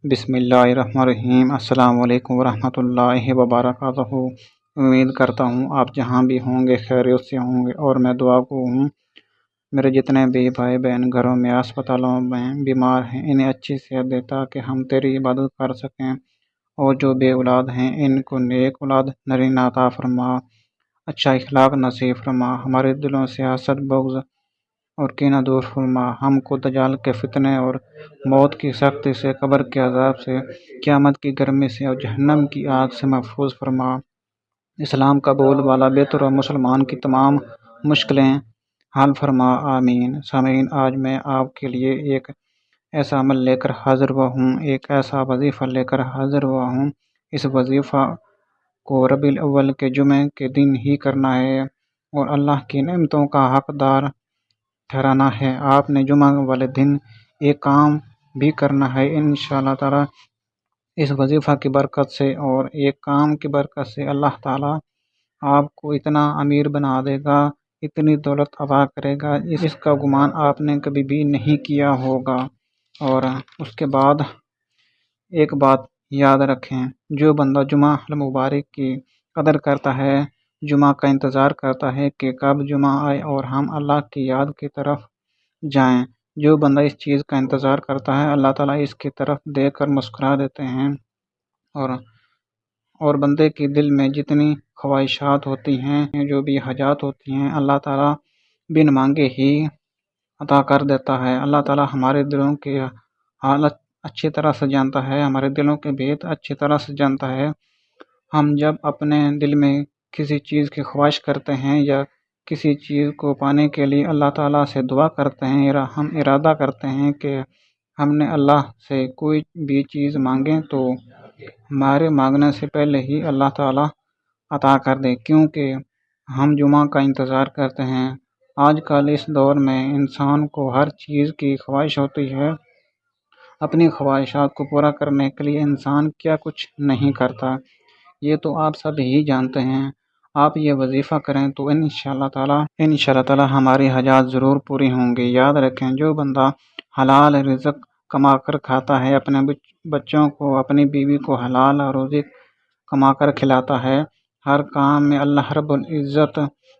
بسم اللہ الرحمن الرحیم۔ السلام علیکم ورحمۃ اللہ وبرکاتہ۔ امید کرتا ہوں آپ جہاں بھی ہوں گے خیریت سے ہوں گے، اور میں دعا کو ہوں میرے جتنے بھی بھائی بہن گھروں میں اسپتالوں میں بیمار ہیں انہیں اچھی صحت دے تاکہ ہم تیری عبادت کر سکیں، اور جو بے اولاد ہیں ان کو نیک اولاد نرینہ عطا فرما، اچھا اخلاق نصیب فرما، ہمارے دلوں سے حسد بغض اور کینہ دور فرما، ہم کو دجال کے فتنے اور موت کی سختی سے، قبر کے عذاب سے، قیامت کی گرمی سے اور جہنم کی آگ سے محفوظ فرما، اسلام کا بول بالا بہتر اور مسلمان کی تمام مشکلیں حل فرما، آمین۔ سامعین، آج میں آپ کے لیے ایک ایسا عمل لے کر حاضر ہوا ہوں، ایک ایسا وظیفہ لے کر حاضر ہوا ہوں۔ اس وظیفہ کو ربیع الاول کے جمعے کے دن ہی کرنا ہے اور اللہ کی نعمتوں کا حقدار ٹھہرانا ہے۔ آپ نے جمعہ والے دن ایک کام بھی کرنا ہے انشاءاللہ تعالی۔ اس وظیفہ کی برکت سے اور ایک کام کی برکت سے اللہ تعالی آپ کو اتنا امیر بنا دے گا، اتنی دولت عطا کرے گا، اس کا گمان آپ نے کبھی بھی نہیں کیا ہوگا۔ اور اس کے بعد ایک بات یاد رکھیں، جو بندہ جمعہ المبارک کی قدر کرتا ہے، جمعہ کا انتظار کرتا ہے کہ کب جمعہ آئے اور ہم اللہ کی یاد کی طرف جائیں، جو بندہ اس چیز کا انتظار کرتا ہے اللہ تعالیٰ اس کی طرف دیکھ کر مسکرا دیتے ہیں، اور بندے کے دل میں جتنی خواہشات ہوتی ہیں، جو بھی حاجات ہوتی ہیں، اللہ تعالیٰ بن مانگے ہی عطا کر دیتا ہے۔ اللہ تعالیٰ ہمارے دلوں کی حالت اچھی طرح سے جانتا ہے، ہمارے دلوں کے بھید اچھی طرح سے جانتا ہے۔ ہم جب اپنے دل میں کسی چیز کی خواہش کرتے ہیں یا کسی چیز کو پانے کے لیے اللہ تعالیٰ سے دعا کرتے ہیں، ہم ارادہ کرتے ہیں کہ ہم نے اللہ سے کوئی بھی چیز مانگیں تو ہمارے مانگنے سے پہلے ہی اللہ تعالیٰ عطا کر دے، کیونکہ ہم جمعہ کا انتظار کرتے ہیں۔ آج کل اس دور میں انسان کو ہر چیز کی خواہش ہوتی ہے، اپنی خواہشات کو پورا کرنے کے لیے انسان کیا کچھ نہیں کرتا، یہ تو آپ سب ہی جانتے ہیں۔ آپ یہ وظیفہ کریں تو انشاءاللہ تعالی ہماری حاجات ضرور پوری ہوں گی۔ یاد رکھیں، جو بندہ حلال رزق کما کر کھاتا ہے، اپنے بچوں کو، اپنی بیوی کو حلال روزی کما کر کھلاتا ہے، ہر کام میں اللہ رب العزت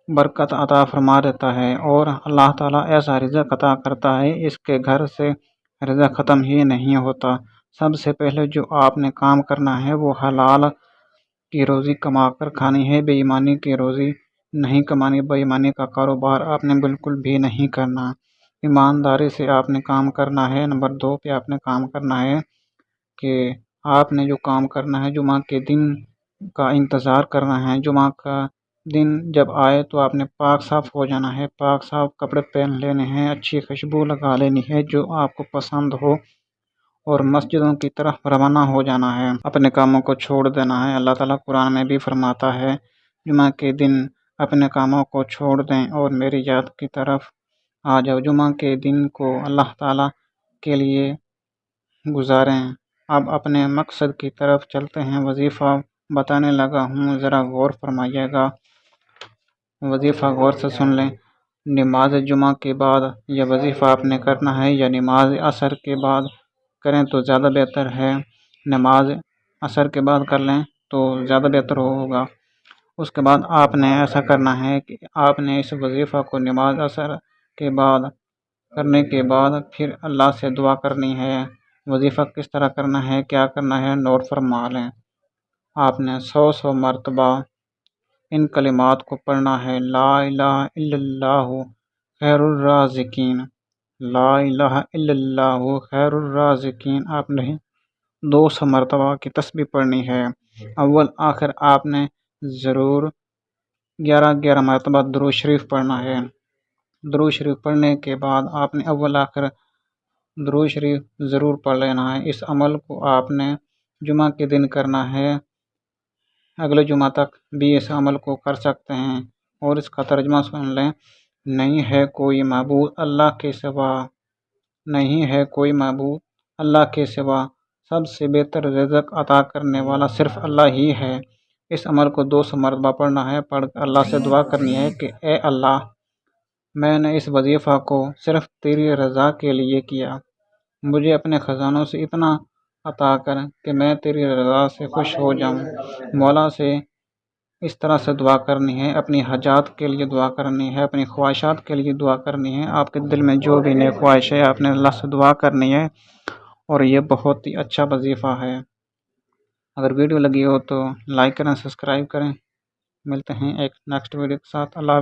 برکت عطا فرما دیتا ہے، اور اللہ تعالیٰ ایسا رزق عطا کرتا ہے اس کے گھر سے رزق ختم ہی نہیں ہوتا۔ سب سے پہلے جو آپ نے کام کرنا ہے وہ حلال کی روزی کما کر کھانی ہے، بے ایمانی کی روزی نہیں کمانی، بے ایمانی کا کاروبار آپ نے بالکل بھی نہیں کرنا، ایمانداری سے آپ نے کام کرنا ہے۔ نمبر 2 پہ آپ نے کام کرنا ہے کہ آپ نے جو کام کرنا ہے جمعہ کے دن کا انتظار کرنا ہے۔ جمعہ کا دن جب آئے تو آپ نے پاک صاف ہو جانا ہے، پاک صاف کپڑے پہن لینے ہیں، اچھی خوشبو لگا لینی ہے جو آپ کو پسند ہو، اور مسجدوں کی طرف روانہ ہو جانا ہے، اپنے کاموں کو چھوڑ دینا ہے۔ اللہ تعالیٰ قرآن میں بھی فرماتا ہے، جمعہ کے دن اپنے کاموں کو چھوڑ دیں اور میری یاد کی طرف آ جاؤ۔ جمعہ کے دن کو اللہ تعالیٰ کے لیے گزاریں۔ اب اپنے مقصد کی طرف چلتے ہیں۔ وظیفہ بتانے لگا ہوں، ذرا غور فرمائیے گا، وظیفہ غور سے سن لیں۔ نماز جمعہ کے بعد یہ وظیفہ آپ نے کرنا ہے، یا نماز عصر کے بعد کریں تو زیادہ بہتر ہے، نماز عصر کے بعد کر لیں تو زیادہ بہتر ہوگا۔ اس کے بعد آپ نے ایسا کرنا ہے کہ آپ نے اس وظیفہ کو نماز عصر کے بعد کرنے کے بعد پھر اللہ سے دعا کرنی ہے۔ وظیفہ کس طرح کرنا ہے، کیا کرنا ہے، نوٹ فرما لیں۔ آپ نے 100 مرتبہ ان کلمات کو پڑھنا ہے، لا الہ الا اللہ خیر الرازقین، لا الہ الا اللہ خیر الرازقین۔ آپ نے 200 مرتبہ کی تسبیح پڑھنی ہے۔ اول آخر آپ نے ضرور 11 مرتبہ درود شریف پڑھنا ہے۔ درود شریف پڑھنے کے بعد آپ نے اول آخر درود شریف ضرور پڑھ لینا ہے۔ اس عمل کو آپ نے جمعہ کے دن کرنا ہے، اگلے جمعہ تک بھی اس عمل کو کر سکتے ہیں، اور اس کا ترجمہ سن لیں۔ نہیں ہے کوئی معبود اللہ کے سوا، نہیں ہے کوئی معبود اللہ کے سوا، سب سے بہتر رزق عطا کرنے والا صرف اللہ ہی ہے۔ اس عمل کو 200 مرتبہ پڑھنا ہے، پڑھ کر اللہ سے دعا کرنی ہے کہ اے اللہ، میں نے اس وظیفہ کو صرف تیری رضا کے لیے کیا، مجھے اپنے خزانوں سے اتنا عطا کر کہ میں تیری رضا سے خوش ہو جاؤں۔ مولا سے اس طرح سے دعا کرنی ہے، اپنی حاجات کے لیے دعا کرنی ہے، اپنی خواہشات کے لیے دعا کرنی ہے۔ آپ کے دل میں جو بھی نیک خواہش ہے آپ نے اللہ سے دعا کرنی ہے، اور یہ بہت ہی اچھا وظیفہ ہے۔ اگر ویڈیو لگی ہو تو لائک کریں، سبسکرائب کریں۔ ملتے ہیں ایک نیکسٹ ویڈیو کے ساتھ۔ اللہ